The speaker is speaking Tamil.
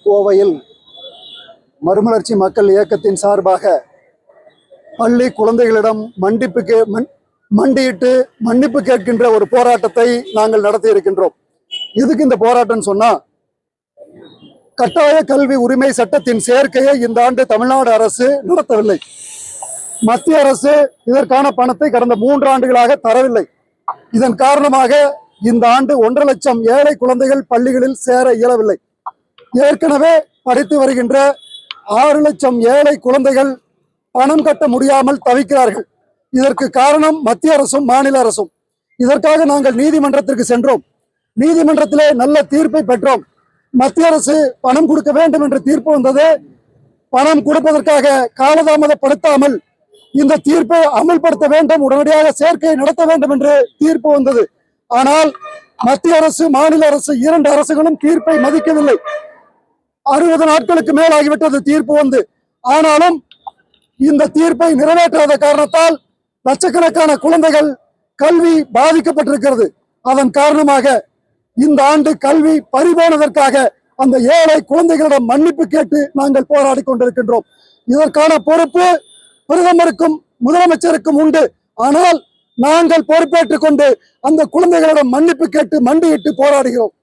கோவையில் மறுமலர்ச்சி மக்கள் இயக்கத்தின் சார்பாக பள்ளி குழந்தைகளிடம் மண்டியிட்டு மன்னிப்பு கேட்கின்ற ஒரு போராட்டத்தை நாங்கள் நடத்தி இருக்கின்றோம். எதுக்கு இந்த போராட்டம் சொன்னா, கட்டாய கல்வி உரிமை சட்டத்தின் சேர்க்கையை இந்த ஆண்டு தமிழ்நாடு அரசு நடத்தவில்லை. மத்திய அரசு இதற்கான பணத்தை கடந்த 3 ஆண்டுகளாக தரவில்லை. இதன் காரணமாக இந்த ஆண்டு 1.5 லட்சம் ஏழை குழந்தைகள் பள்ளிகளில் சேர இயலவில்லை. ஏற்கனவே படித்து வருகின்ற 6 லட்சம் ஏழை குழந்தைகள் பணம் கட்ட முடியாமல் தவிக்கிறார்கள். இதற்கு காரணம் மத்திய அரசும் மாநில அரசும். இதற்காக நாங்கள் நீதிமன்றத்திற்கு சென்றோம். நீதிமன்றத்திலே நல்ல தீர்ப்பை பெற்றோம். மத்திய அரசு பணம் கொடுக்க வேண்டும் என்ற தீர்ப்பு வந்தது. பணம் கொடுப்பதற்காக காலதாமதப்படுத்தாமல் இந்த தீர்ப்பை அமல்படுத்த வேண்டும், உடனடியாக சேர்க்கையை நடத்த வேண்டும் என்று தீர்ப்பு வந்தது. ஆனால் மத்திய அரசு மாநில அரசு 2 அரசுகளும் தீர்ப்பை மதிக்கவில்லை. 60 நாட்களுக்கு மேல் ஆகிவிட்டது தீர்ப்பு வந்து. ஆனாலும் இந்த தீர்ப்பை நிறைவேற்றாத காரணத்தால் லட்சக்கணக்கான குழந்தைகள் கல்வி பாதிக்கப்பட்டிருக்கிறது. அதன் காரணமாக இந்த ஆண்டு கல்வி பறிபோனதற்காக அந்த ஏழை குழந்தைகளிடம் மன்னிப்பு கேட்டு நாங்கள் போராடி கொண்டிருக்கின்றோம். இதற்கான பொறுப்பு பிரதமருக்கும் முதலமைச்சருக்கும் உண்டு. ஆனால் நாங்கள் பொறுப்பேற்றுக் கொண்டு அந்த குழந்தைகளிடம் மன்னிப்பு கேட்டு மண்டியிட்டு போராடுகிறோம்.